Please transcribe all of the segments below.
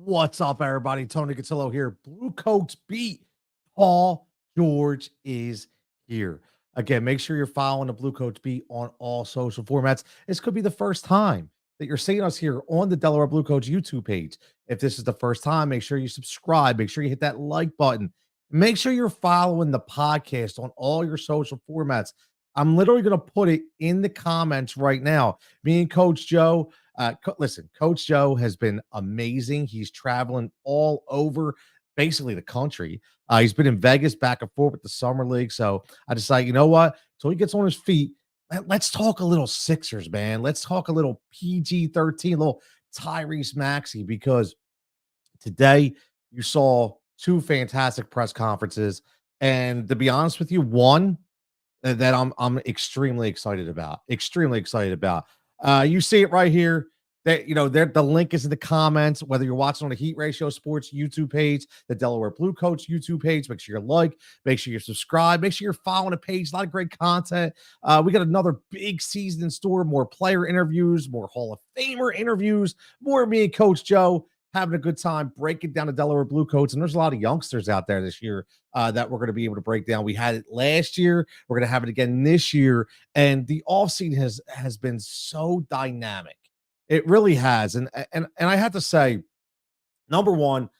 What's up, everybody? Tony Cotillo here. Blue Coats beat. Paul George is here. Again, make sure you're following the Blue Coats beat on all social formats. This could be the first time that you're seeing us here on the Delaware Blue Coats YouTube page. If this is the first time, make sure you subscribe. Make sure you hit that like button. Make sure you're following the podcast on all your social formats. I'm literally going to put it in the comments right now. Me and Coach Joe. Listen, Coach Joe has been amazing. He's traveling all over, basically the country. He's been in Vegas back and forth with the Summer League. So I decided, you know what? Until he gets on his feet, let's talk a little Sixers, man. Let's talk a little PG-13, a little Tyrese Maxey, because today you saw two fantastic press conferences. And to be honest with you, one that I'm extremely excited about. Extremely excited about. You see it right here. That the link is in the comments. Whether you're watching on the Heat Ratio Sports YouTube page, the Delaware Blue Coats YouTube page, make sure you like, make sure you're subscribed, make sure you're following the page. A lot of great content. We got another big season in store. More player interviews, more Hall of Famer interviews, more of me and Coach Joe having a good time breaking down the Delaware Blue Coats. And there's a lot of youngsters out there this year that we're going to be able to break down. We had it last year. We're going to have it again this year. And the offseason has been so dynamic. It really has. And I have to say, number one,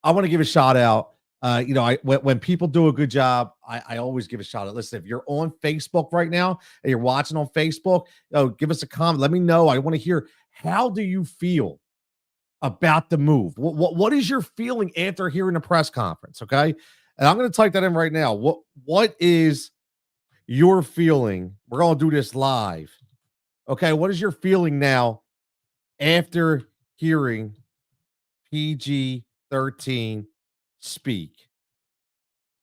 I want to give a shout out. When people do a good job, I always give a shout out. Listen, if you're on Facebook right now and you're watching on Facebook, give us a comment. Let me know. I want to hear, how do you feel about the move? What is your feeling after hearing the press conference? Okay. And I'm going to type that in right now. What is your feeling? We're going to do this live. Okay. What is your feeling now after hearing PG-13 speak?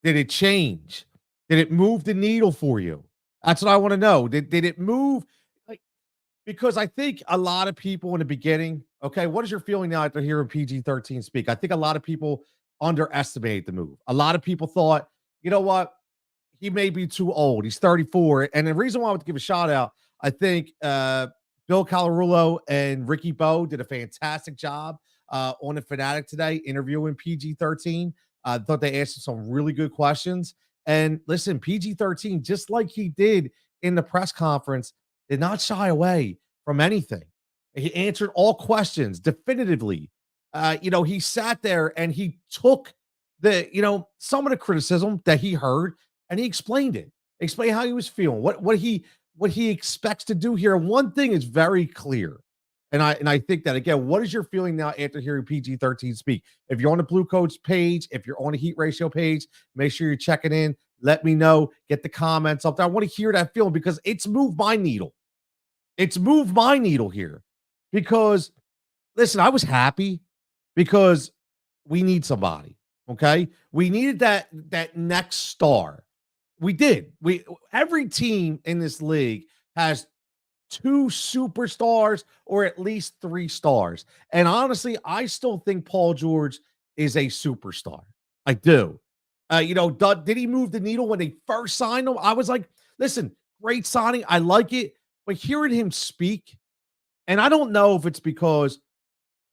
Did it change? Did it move the needle for you? That's what I want to know. Did it move? Because I think a lot of people in the beginning, okay, what is your feeling now after hearing PG-13 speak? I think a lot of people underestimate the move. A lot of people thought, you know what? He may be too old. He's 34. And the reason why I want to give a shout out, I think Bill Calarulo and Ricky Bo did a fantastic job on the Fanatic today, interviewing PG-13. I thought they asked some really good questions. And listen, PG-13, just like he did in the press conference, did not shy away from anything. He answered all questions definitively. He sat there and he took some of the criticism that he heard and he explained it. Explained how he was feeling, what he expects to do here. One thing is very clear. And I think that, again, what is your feeling now after hearing PG-13 speak? If you're on the Blue Coats page, if you're on the Heat Ratio page, make sure you're checking in. Let me know. Get the comments up there. I want to hear that feeling because it's moved my needle. It's moved my needle here because, listen, I was happy because we need somebody, okay? We needed that next star. We did. Every team in this league has two superstars or at least three stars. And honestly, I still think Paul George is a superstar. I do. Did he move the needle when they first signed him? I was like, listen, great signing. I like it. But hearing him speak, and I don't know if it's because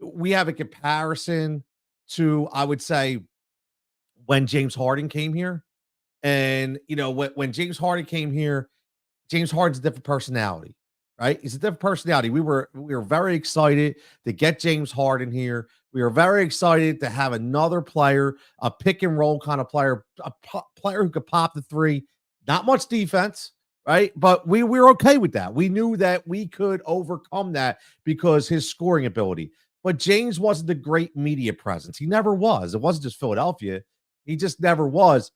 we have a comparison to, I would say, when James Harden came here. And, when James Harden came here, James Harden's a different personality, right? He's a different personality. We were very excited to get James Harden here. We were very excited to have another player, a pick and roll kind of player, a player who could pop the three. Not much defense, right? But we were okay with that. We knew that we could overcome that because his scoring ability. But James wasn't the great media presence. He never was. It wasn't just Philadelphia. He just never was.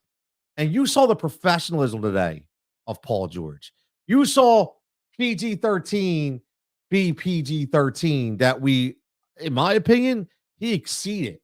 And you saw the professionalism today of Paul George. You saw PG-13 be PG-13 that in my opinion, he exceeded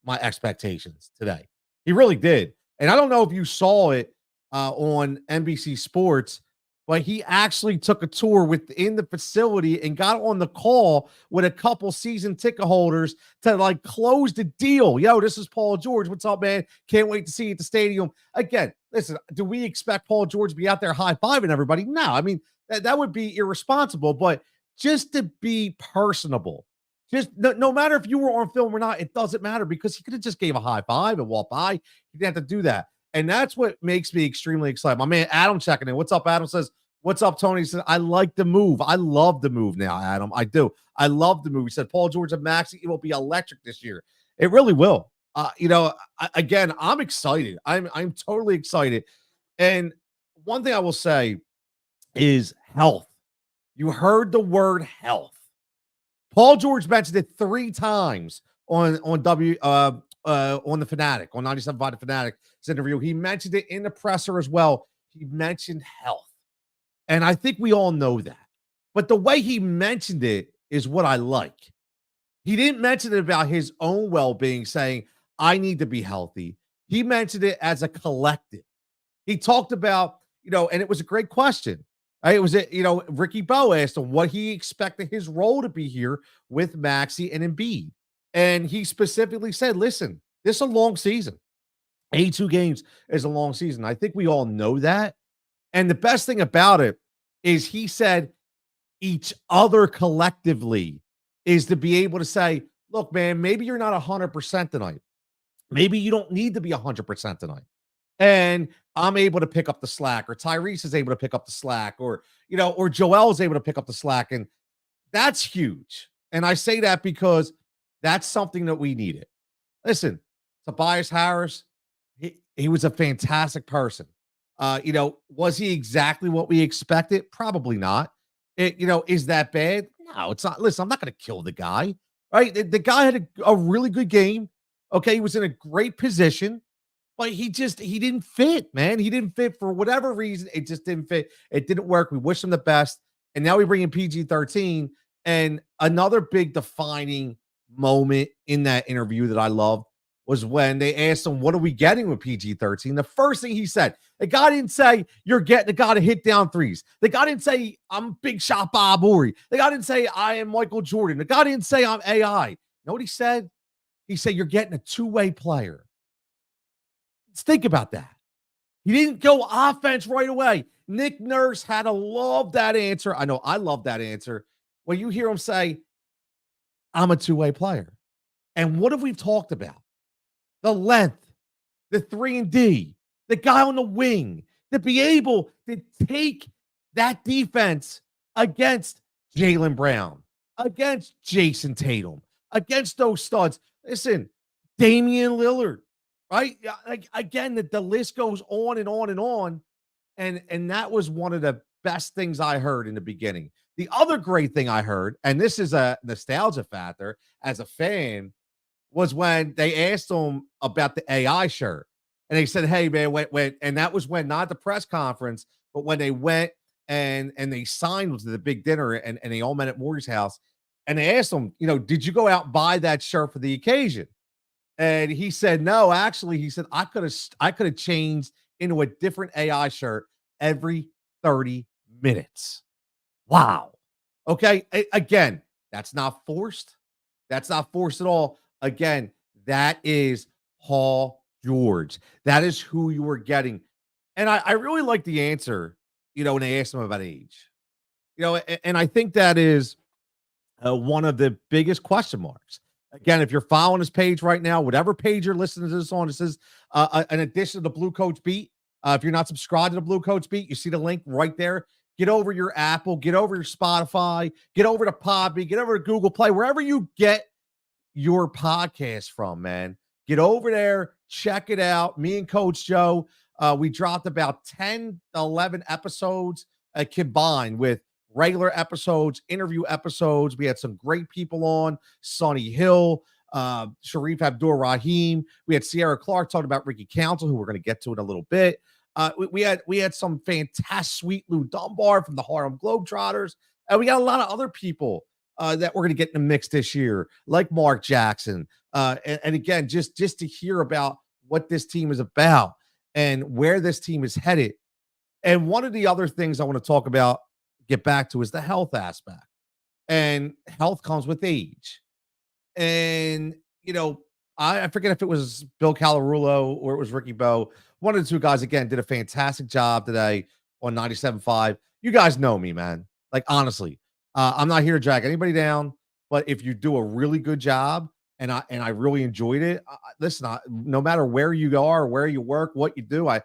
my expectations today. He really did. And I don't know if you saw it on NBC Sports, but he actually took a tour within the facility and got on the call with a couple season ticket holders to close the deal. Yo, this is Paul George. What's up, man? Can't wait to see you at the stadium. Again, listen, do we expect Paul George to be out there high-fiving everybody? No, I mean, that would be irresponsible, but just to be personable, Just no matter if you were on film or not, it doesn't matter because he could have just gave a high five and walked by. He didn't have to do that. And that's what makes me extremely excited. My man Adam checking in. What's up, Adam? Says, what's up, Tony? He says, I like the move. I love the move now, Adam. I do. I love the move. He said, Paul George and Maxey, it will be electric this year. It really will. Again, I'm excited. I'm totally excited. And one thing I will say is health. You heard the word health. Paul George mentioned it 3 times on the Fanatic, on 97.5 The Fanatic's interview. He mentioned it in the presser as well. He mentioned health. And I think we all know that. But the way he mentioned it is what I like. He didn't mention it about his own well-being, saying, I need to be healthy. He mentioned it as a collective. He talked about, and it was a great question. Right? It was, Ricky Bowe asked him what he expected his role to be here with Maxey and Embiid. And he specifically said, listen, this is a long season. 82 games is a long season. I think we all know that. And the best thing about it is he said each other collectively is to be able to say, look, man, maybe you're not 100% tonight. Maybe you don't need to be 100% tonight. And I'm able to pick up the slack, or Tyrese is able to pick up the slack, or Joel is able to pick up the slack. And that's huge. And I say that because that's something that we needed. Listen, Tobias Harris, he was a fantastic person. Was he exactly what we expected? Probably not. Is that bad? No, it's not. Listen, I'm not going to kill the guy, right? The guy had a really good game. Okay, he was in a great position. But he didn't fit, man. He didn't fit for whatever reason. It just didn't fit. It didn't work. We wish him the best. And now we bring in PG-13. And another big defining moment in that interview that I loved was when they asked him, what are we getting with PG-13? The first thing he said, the guy didn't say, you're getting the guy to hit down threes. The guy didn't say, I'm big shot Bob Horry. The guy didn't say, I am Michael Jordan. The guy didn't say, I'm AI. You know what he said? He said, you're getting a two-way player. Let's think about that. He didn't go offense right away. Nick Nurse had to love that answer. I know I love that answer. When you hear him say, I'm a two-way player. And what have we talked about? The length, the 3-and-D, the guy on the wing, to be able to take that defense against Jaylen Brown, against Jason Tatum, against those studs. Listen, Damian Lillard. Right? Like, again, the list goes on and on and on. And that was one of the best things I heard in the beginning. The other great thing I heard, and this is a nostalgia factor as a fan, was when they asked him about the AI shirt. And they said, hey, man, when and that was when, not the press conference, but when they went and they signed to the big dinner and they all met at Maury's house. And they asked him, did you go out and buy that shirt for the occasion? And he said, no, actually, he said, I could have changed into a different AI shirt every 30 minutes. Wow. Okay. Again, that's not forced. That's not forced at all. Again, that is Paul George. That is who you were getting. And I really like the answer, when they asked him about age. And I think that is one of the biggest question marks. Again, if you're following his page right now, whatever page you're listening to this on, it says an addition to the Blue Coach Beat. If you're not subscribed to the Blue Coach Beat, you see the link right there. Get over your Apple, get over your Spotify, get over to Podbean, get over to Google Play, wherever you get your podcast from, man. Get over there, check it out. Me and Coach Joe, we dropped about 10 to 11 episodes combined with regular episodes, interview episodes. We had some great people on, Sonny Hill, Sharif Abdur-Rahim. We had Sierra Clark talking about Ricky Council, who we're going to get to in a little bit. We had some fantastic Sweet Lou Dunbar from the Harlem Globetrotters. And we got a lot of other people that we're going to get in the mix this year, like Mark Jackson. And again, just to hear about what this team is about and where this team is headed. And one of the other things I want to talk about, get back to, is the health aspect. And health comes with age. And, I forget if it was Bill Calarulo or it was Ricky Bowe. One of the two guys, again, did a fantastic job today on 97.5. You guys know me, man. Like, honestly, I'm not here to drag anybody down. but if you do a really good job, and I really enjoyed it. Listen, no matter where you are, where you work, what you do, I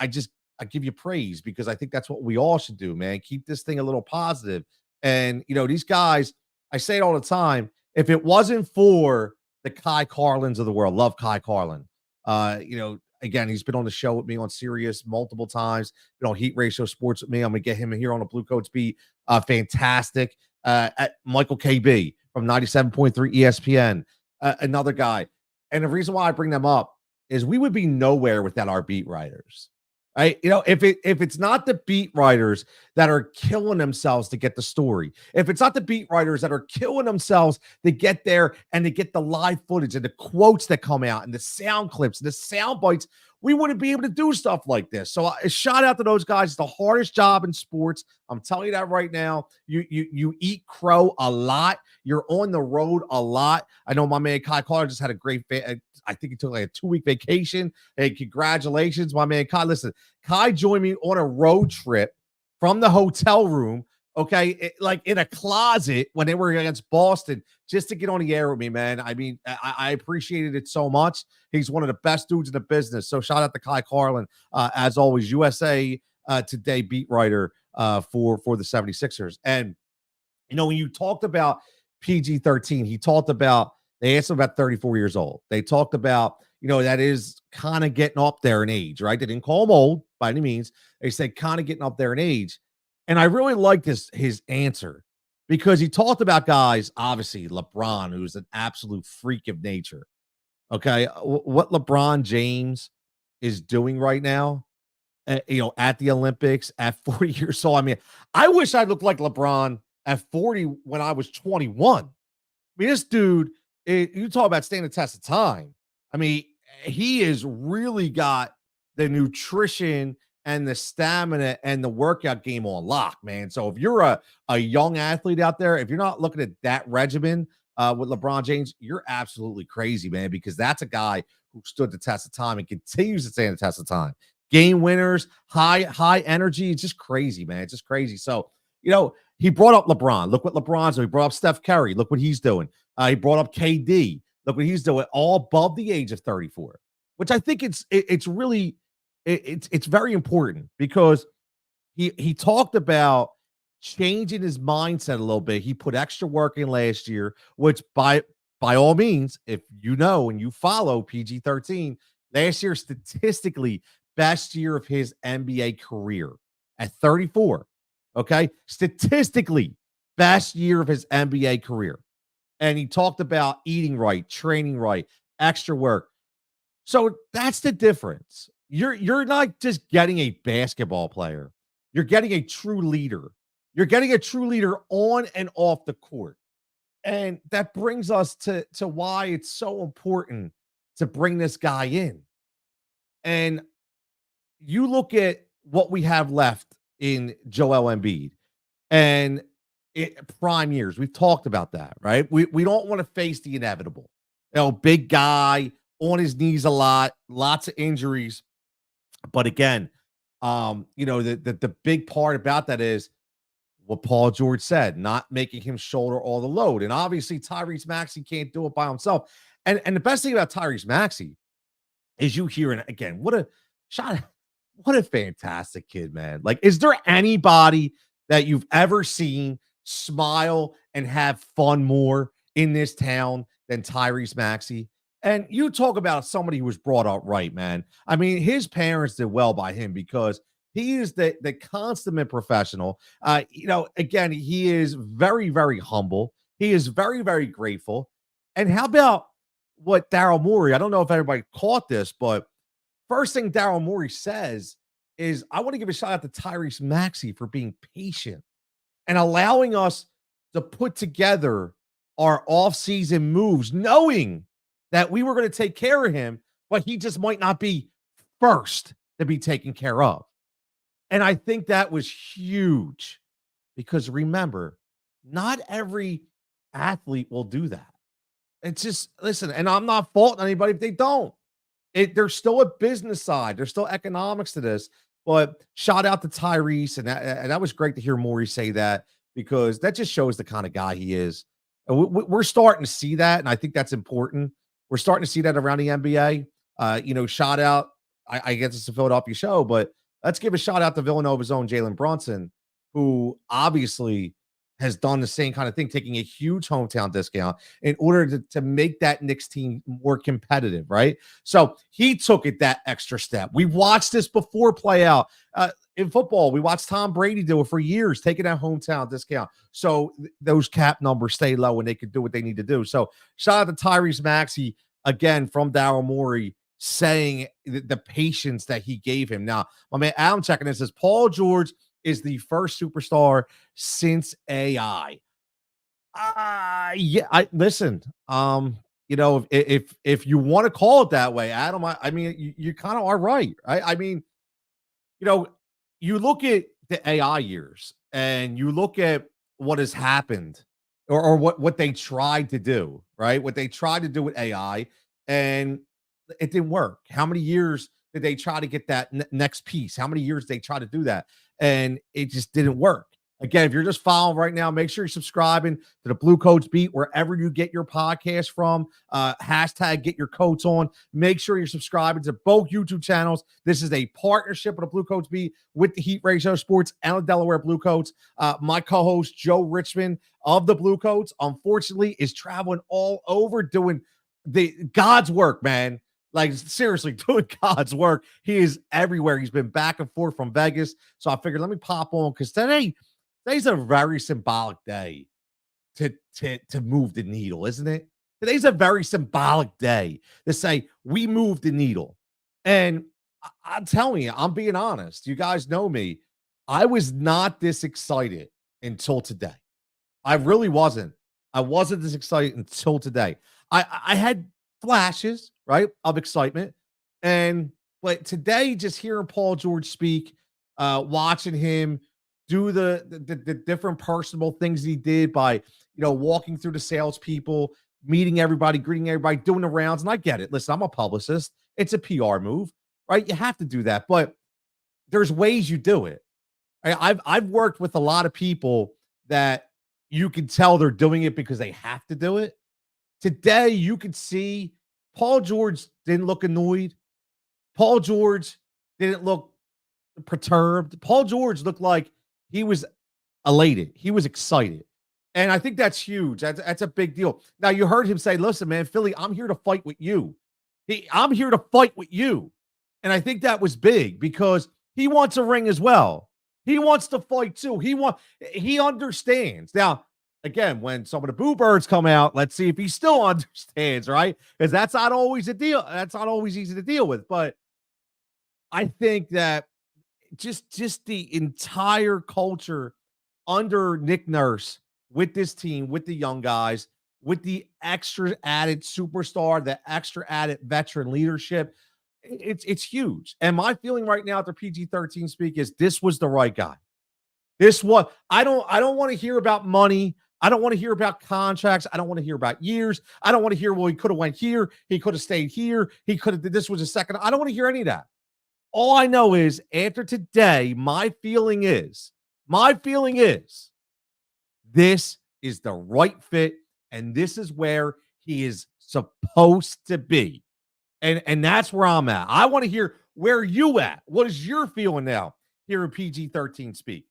just I give you praise because I think that's what we all should do, man. Keep this thing a little positive. And these guys, I say it all the time. If it wasn't for the Kai Carlins of the world, love Kai Carlin. Again, he's been on the show with me on Sirius multiple times. Been on Heat Ratio Sports with me. I'm gonna get him here on the Blue Coats beat. Fantastic. At Michael KB from 97.3 ESPN, another guy. And the reason why I bring them up is we would be nowhere without our beat writers. Right? If it's not the beat writers that are killing themselves to get the story, if it's not the beat writers that are killing themselves to get there and to get the live footage and the quotes that come out and the sound clips and the sound bites, we wouldn't be able to do stuff like this. So a shout out to those guys. It's the hardest job in sports. I'm telling you that right now. You eat crow a lot. You're on the road a lot. I know my man Kai Carter just had a great I think he took like a 2-week vacation. Hey, congratulations, my man Kai. Listen, Kai joined me on a road trip from the hotel room, okay, like in a closet when they were against Boston, just to get on the air with me, man. I mean, I appreciated it so much. He's one of the best dudes in the business. So shout out to Kai Carlin, as always, USA Today beat writer for the 76ers. And, when you talked about PG-13, he talked about, they asked him about 34 years old. They talked about, that is kind of getting up there in age, right? They didn't call him old by any means. They said kind of getting up there in age. And I really like his answer because he talked about guys, obviously LeBron, who's an absolute freak of nature. Okay. What LeBron James is doing right now, at the Olympics at 40 years old. I mean, I wish I looked like LeBron at 40 when I was 21. I mean, this dude, you talk about standing the test of time. I mean, he has really got the nutrition and the stamina and the workout game on lock, man. So if you're a young athlete out there, if you're not looking at that regimen with LeBron James, you're absolutely crazy, man, because that's a guy who stood the test of time and continues to stand the test of time. Game winners, high energy. It's just crazy, man. It's just crazy. So, he brought up LeBron. Look what LeBron's doing. He brought up Steph Curry. Look what he's doing. He brought up KD. Look what he's doing, all above the age of 34, which I think it's really very important because he talked about changing his mindset a little bit. He put extra work in last year, which by all means, if you know and you follow PG-13, last year statistically best year of his NBA career at 34. Okay, statistically best year of his NBA career. And he talked about eating right, training right, extra work. So that's the difference. You're not just getting a basketball player. You're getting a true leader. You're getting a true leader on and off the court. And that brings us to why it's so important to bring this guy in. And you look at what we have left in Joel Embiid and prime years. We've talked about that, right? We don't want to face the inevitable. Big guy on his knees a lot, lots of injuries. But again, the big part about that is what Paul George said, not making him shoulder all the load. And obviously Tyrese Maxey can't do it by himself. And the best thing about Tyrese Maxey is you hear it again. What a fantastic kid, man. Like, is there anybody that you've ever seen smile and have fun more in this town than Tyrese Maxey? And you talk about somebody who was brought up right, man. I mean, his parents did well by him because he is the consummate professional. Again, he is very, very humble. He is very, very grateful. And how about what Daryl Morey? I don't know if everybody caught this, but first thing Daryl Morey says is, I want to give a shout out to Tyrese Maxey for being patient and allowing us to put together our offseason moves, knowing that we were going to take care of him, but he just might not be first to be taken care of. And I think that was huge because remember, not every athlete will do that. It's just, listen, and I'm not faulting anybody if they don't. There's still a business side. There's still economics to this. But shout out to Tyrese. And that was great to hear Morey say that because that just shows the kind of guy he is. We're starting to see that, and I think that's important. We're starting to see that around the NBA. Shout out. I guess it's a Philadelphia show, but let's give a shout out to Villanova's own Jalen Brunson, who obviously has done the same kind of thing, taking a huge hometown discount in order to make that Knicks team more competitive, right? So he took it that extra step. We watched this before play out. In football, we watched Tom Brady do it for years, taking that hometown discount. So those cap numbers stay low and they could do what they need to do. So shout out to Tyrese Maxey, again, from Daryl Morey, saying the patience that he gave him. Now, my man Adam checking in says, Paul George is the first superstar since AI. Yeah, I listen. If you want to call it that way, Adam, I mean, you kind of are right. I mean, you know, you look at the AI years and you look at what has happened or what they tried to do, right? What they tried to do with AI, and it didn't work. How many years did they try to get that next piece? How many years they try to do that? And it just didn't work. Again, if you're just following right now, make sure you're subscribing to the Blue Coats Beat wherever you get your podcast from. Hashtag get your coats on. Make sure you're subscribing to both YouTube channels. This is a partnership with the Blue Coats Beat with the Heat Ratio Sports and the Delaware Blue Coats. My co-host Joe Richmond of the Blue Coats, unfortunately, is traveling all over doing the God's work, man. Like, seriously, doing God's work. He is everywhere. He's been back and forth from Vegas. So I figured, let me pop on, because today's a very symbolic day to move the needle, isn't it? Today's a very symbolic day to say we moved the needle. And I'm telling you, I'm being honest. You guys know me. I was not this excited until today. I really wasn't. I wasn't this excited until today. I had flashes, right, of excitement. But today, just hearing Paul George speak, watching him do the different personal things he did by, walking through the salespeople, meeting everybody, greeting everybody, doing the rounds. And I get it. Listen, I'm a publicist. It's a PR move, right? You have to do that, but there's ways you do it. I've worked with a lot of people that you can tell they're doing it because they have to do it. Today, you could see Paul George didn't look annoyed. Paul George didn't look perturbed. Paul George looked like he was elated. He was excited. And I think that's huge. That's a big deal. Now, you heard him say, listen, man, Philly, I'm here to fight with you. I'm here to fight with you. And I think that was big because he wants a ring as well. He wants to fight too. He understands. Now, again, when some of the boo birds come out, let's see if he still understands, right? Because that's not always a deal. That's not always easy to deal with. But I think that just the entire culture under Nick Nurse with this team, with the young guys, with the extra added superstar, the extra added veteran leadership, it's huge. And my feeling right now after PG-13 speak is this was the right guy. I don't want to hear about money. I don't want to hear about contracts. I don't want to hear about years. I don't want to hear, well, he could have went here. He could have stayed here. He could have, this was a second. I don't want to hear any of that. All I know is after today, my feeling is this is the right fit. And this is where he is supposed to be. And that's where I'm at. I want to hear where you at. What is your feeling now here in PG-13 speak?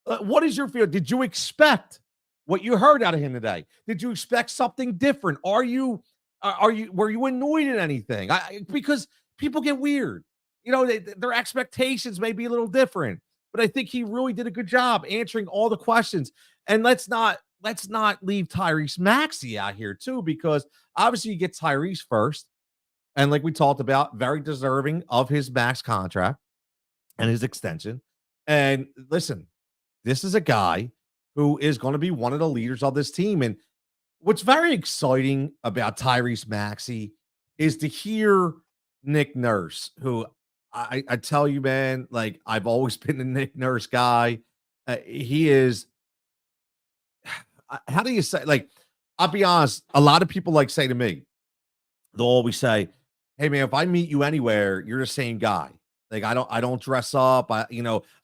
What is your feeling? Did you expect what you heard out of him today? Did you expect something different? Were you annoyed at anything? Because people get weird. Their expectations may be a little different, but I think he really did a good job answering all the questions. And let's not leave Tyrese Maxey out here too, because obviously you get Tyrese first. And like we talked about, very deserving of his max contract and his extension. And listen, this is a guy who is going to be one of the leaders of this team. And what's very exciting about Tyrese Maxey is to hear Nick Nurse, who I tell you, man, like I've always been a Nick Nurse guy. He is, how do you say, like, I'll be honest, a lot of people say to me, they'll always say, hey man, if I meet you anywhere, you're the same guy. Like I don't dress up. I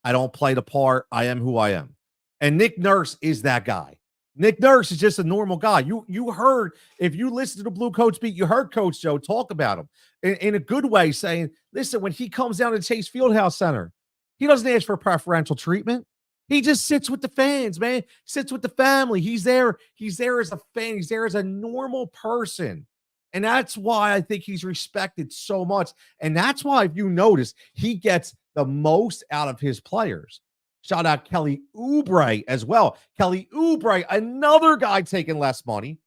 don't play the part. I am who I am. And Nick Nurse is that guy. Nick Nurse is just a normal guy. You heard, if you listen to the Blue Coats beat, you heard Coach Joe talk about him in a good way, saying, listen, when he comes down to Chase Fieldhouse Center, he doesn't ask for preferential treatment. He just sits with the fans, man. Sits with the family. He's there. He's there as a fan. He's there as a normal person. And that's why I think he's respected so much. And that's why, if you notice, he gets the most out of his players. Shout out Kelly Oubre as well. Kelly Oubre, another guy taking less money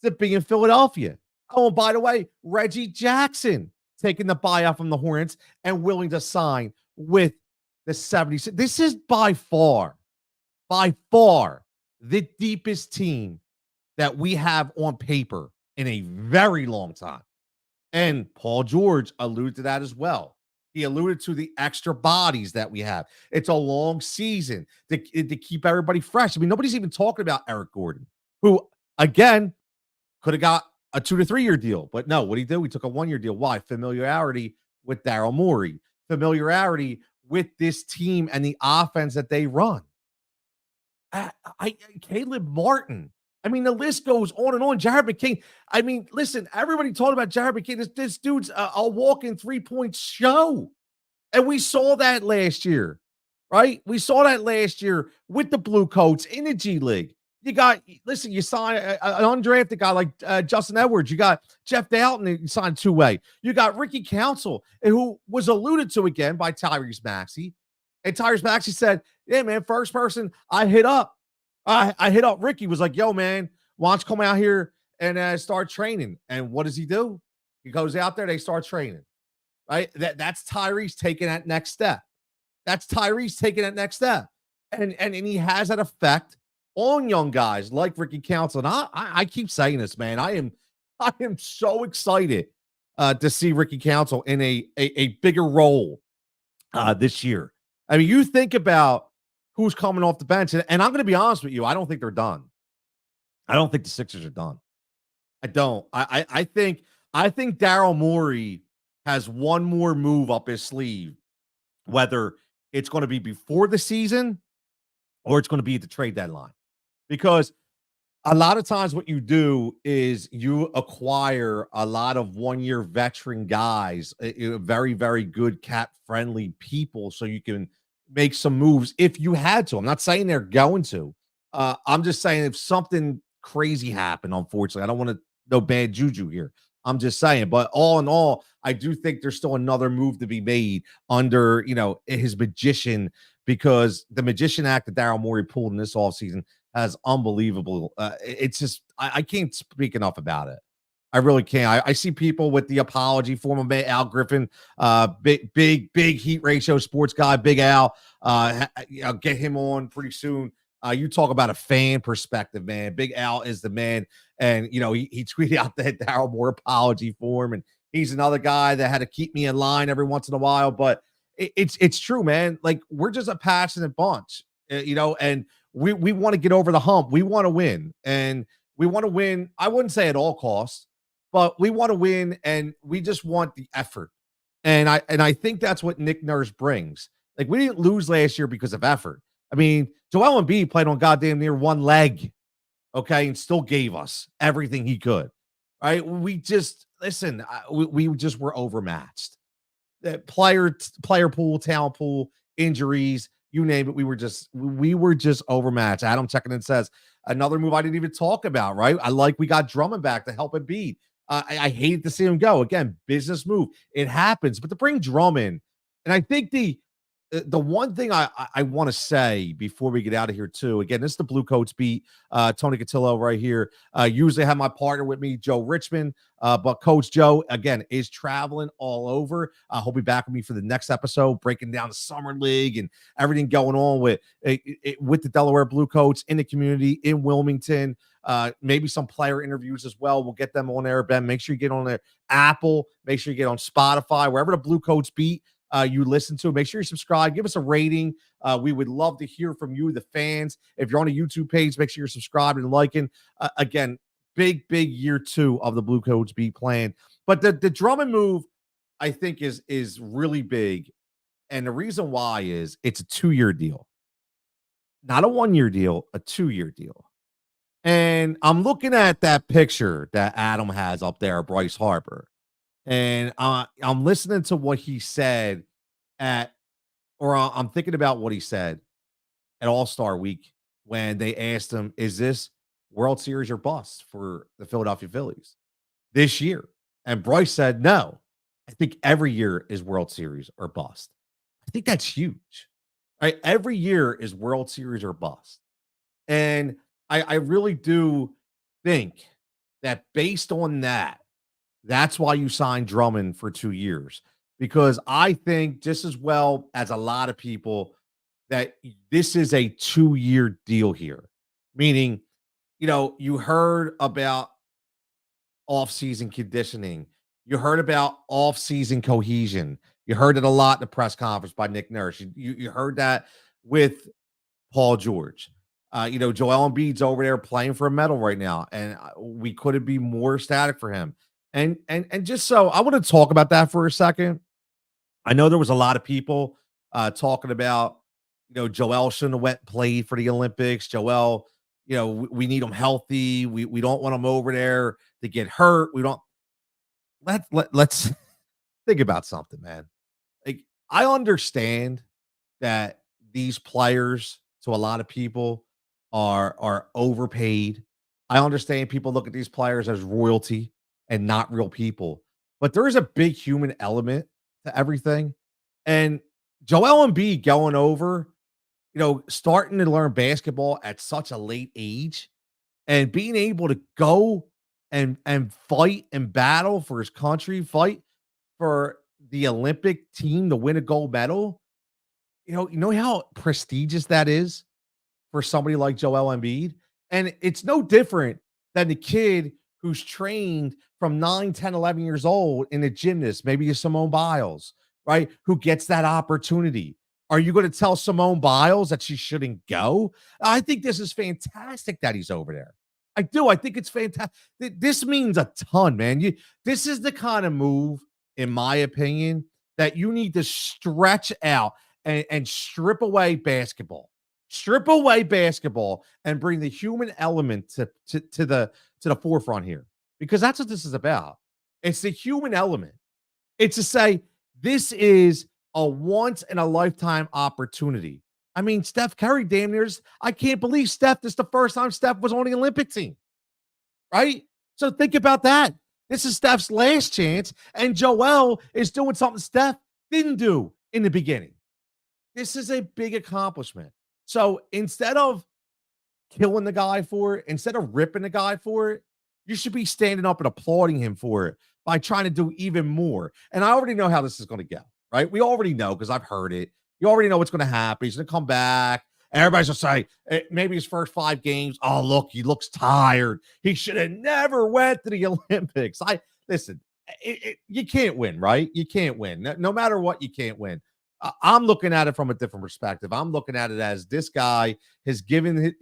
to be in Philadelphia. Oh, and by the way, Reggie Jackson taking the buyout from the Hornets and willing to sign with the 76. This is by far the deepest team that we have on paper in a very long time. And Paul George alluded to that as well. He alluded to the extra bodies that we have. It's a long season to keep everybody fresh. I mean, nobody's even talking about Eric Gordon, who, again, could have got a 2 to 3 year deal. But no, what did he do? He took a 1 year deal. Why? Familiarity with Daryl Morey, familiarity with this team and the offense that they run. Caleb Martin. I mean, the list goes on and on. Jared McCain. I mean, listen, everybody talking about Jared McCain. This dude's a walking 3-point show. And we saw that last year, right? We saw that last year with the Blue Coats in the G League. You got, listen, you sign an undrafted guy like Justin Edwards. You got Jeff Dalton, you signed 2-way. You got Ricky Council, who was alluded to again by Tyrese Maxey. And Tyrese Maxey said, yeah, man, first person I hit up. I hit up Ricky, was like, yo, man, why don't you come out here and start training? And what does he do? He goes out there, they start training, right? That's Tyrese taking that next step. That's Tyrese taking that next step. And he has that effect on young guys like Ricky Council. And I keep saying this, man. I am so excited to see Ricky Council in a bigger role this year. I mean, you think about who's coming off the bench. And I'm going to be honest with you, I don't think they're done. I don't think the Sixers are done. I don't. I think Daryl Morey has one more move up his sleeve, whether it's going to be before the season or it's going to be at the trade deadline. Because a lot of times what you do is you acquire a lot of one-year veteran guys, very, very good cap-friendly people, so you can make some moves if you had to. I'm not saying they're going to. I'm just saying if something crazy happened, unfortunately, I don't want to no bad juju here. I'm just saying. But all in all, I do think there's still another move to be made under, his magician, because the Magician Act that Daryl Morey pulled in this offseason has unbelievable. It's just, I can't speak enough about it. I really can't. I see people with the apology form of Al Griffin, big heat ratio sports guy, Big Al. Get him on pretty soon. You talk about a fan perspective, man. Big Al is the man. And, he tweeted out that Daryl Moore apology form. And he's another guy that had to keep me in line every once in a while. But it's true, man. Like, we're just a passionate bunch, and we want to get over the hump. We want to win. And we want to win. I wouldn't say at all costs, but we want to win, and we just want the effort. And I think that's what Nick Nurse brings. Like, we didn't lose last year because of effort. I mean, Joel Embiid played on goddamn near one leg, okay, and still gave us everything he could, right? We just, listen, we just were overmatched. That player pool, talent pool, injuries, you name it, we were just overmatched. Adam checking in says, another move I didn't even talk about, right? We got Drummond back to help Embiid. I hated to see him go. Again, business move. It happens. But to bring Drummond, and I think the one thing I want to say before we get out of here, too, again, this is the Blue Coats beat. Tony Cotillo right here. Usually have my partner with me, Joe Richmond. But Coach Joe, again, is traveling all over. He'll be back with me for the next episode, breaking down the Summer League and everything going on with the Delaware Blue Coats in the community in Wilmington. Maybe some player interviews as well. We'll get them on there, Ben. Make sure you get on there. Apple. Make sure you get on Spotify, wherever the Blue Coats beat. You listen to. Make sure you subscribe. Give us a rating. We would love to hear from you, the fans. If you're on a YouTube page, make sure you're subscribed and liking. Again, big year 2 of the Blue Coats beat plan. But the Drummond move, I think, is really big. And the reason why is it's a 2-year deal. Not a 1-year deal, a 2-year deal. And I'm looking at that picture that Adam has up there, Bryce Harper, and I'm listening to what he said at, or I'm thinking about what he said at All Star Week when they asked him, "Is this World Series or bust for the Philadelphia Phillies this year?" And Bryce said, "No, I think every year is World Series or bust." I think that's huge. Right? Every year is World Series or bust. And I really do think that based on that, that's why you signed Drummond for 2 years, because I think just as well as a lot of people that this is a 2-year deal here. Meaning, you heard about off-season conditioning. You heard about off-season cohesion. You heard it a lot in the press conference by Nick Nurse. You heard that with Paul George. Joel Embiid's over there playing for a medal right now, and we couldn't be more ecstatic for him. And just so I want to talk about that for a second. I know there was a lot of people talking about, Joel shouldn't have went and played for the Olympics. Joel, we need him healthy. We don't want him over there to get hurt. We don't let's think about something, man. Like, I understand that these players, to a lot of people, are overpaid. I understand people look at these players as royalty and not real people, but there is a big human element to everything. And Joel Embiid going over, starting to learn basketball at such a late age and being able to go and fight and battle for his country, fight for the Olympic team to win a gold medal. You know how prestigious that is for somebody like Joel Embiid? And it's no different than the kid who's trained from 9, 10, 11 years old in a gymnast, maybe a Simone Biles, right? Who gets that opportunity. Are you going to tell Simone Biles that she shouldn't go? I think this is fantastic that he's over there. I do. I think it's fantastic. This means a ton, man. This is the kind of move, in my opinion, that you need to stretch out and strip away basketball. Strip away basketball and bring the human element to the forefront here, because that's what this is about. It's the human element. It's to say this is a once in a lifetime opportunity. I mean, Steph Curry, damn near, I can't believe Steph, this is the first time Steph was on the Olympic team, right? So think about that. This is Steph's last chance, and Joel is doing something Steph didn't do in the beginning. This is a big accomplishment. So instead of killing the guy for it, instead of ripping the guy for it, you should be standing up and applauding him for it by trying to do even more. And I already know how this is going to go, right? We already know because I've heard it. You already know what's going to happen. He's going to come back. Everybody's going to say, maybe his first 5 games, oh, look, he looks tired. He should have never went to the Olympics. Listen, you can't win, right? You can't win. No matter what, you can't win. I'm looking at it from a different perspective. I'm looking at it as this guy has given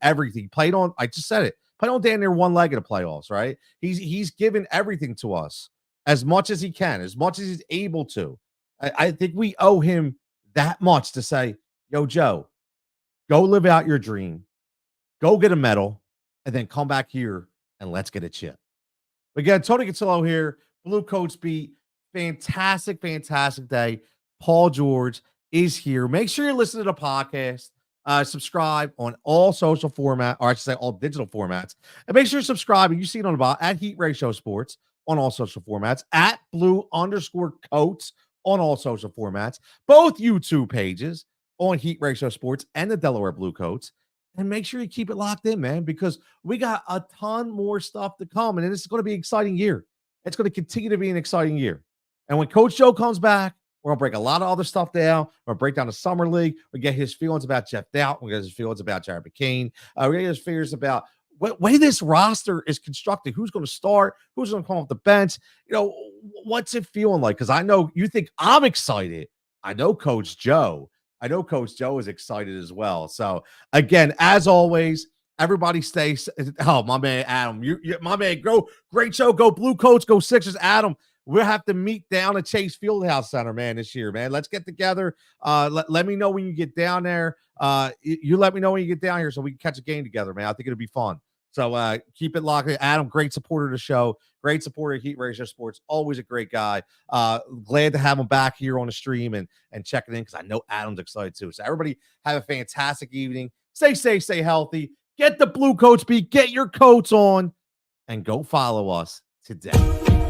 everything. Played on, I just said it, played on damn near one leg in the playoffs, right? He's given everything to us as much as he can, as much as he's able to. I think we owe him that much to say, yo, Joe, go live out your dream, go get a medal, and then come back here and let's get a chip. Again, Tony Cotillo here, Blue Coats Beat. Fantastic, fantastic day. Paul George is here. Make sure you listen to the podcast. Subscribe on all social format, or I should say all digital formats. And make sure you subscribe. And you see it on the bottom at Heat Ratio Sports on all social formats, at Blue_Coats on all social formats, both YouTube pages on Heat Ratio Sports and the Delaware Blue Coats. And make sure you keep it locked in, man, because we got a ton more stuff to come. And this is going to be an exciting year. It's going to continue to be an exciting year. And when Coach Joe comes back, we're going to break a lot of other stuff down. We're going to break down the Summer League. We get his feelings about Jeff Doubt. We get his feelings about Jared McCain. We get his fears about what way this roster is constructed. Who's going to start? Who's going to come off the bench? What's it feeling like? Because I know you think I'm excited. I know Coach Joe is excited as well. So, again, as always, everybody stay. Oh, my man, Adam. My man, go. Great show. Go Blue Coats. Go Sixers. Adam, we'll have to meet down at Chase Fieldhouse Center, man, this year, man. Let's get together. Let me know when you get down there. You let me know when you get down here so we can catch a game together, man. I think it'll be fun. So keep it locked. Adam, great supporter of the show, great supporter of Heat Razor Sports, always a great guy. Glad to have him back here on the stream and checking in because I know Adam's excited too. So everybody have a fantastic evening. Stay safe, stay healthy. Get the Blue Coats beat, get your coats on, and go follow us today.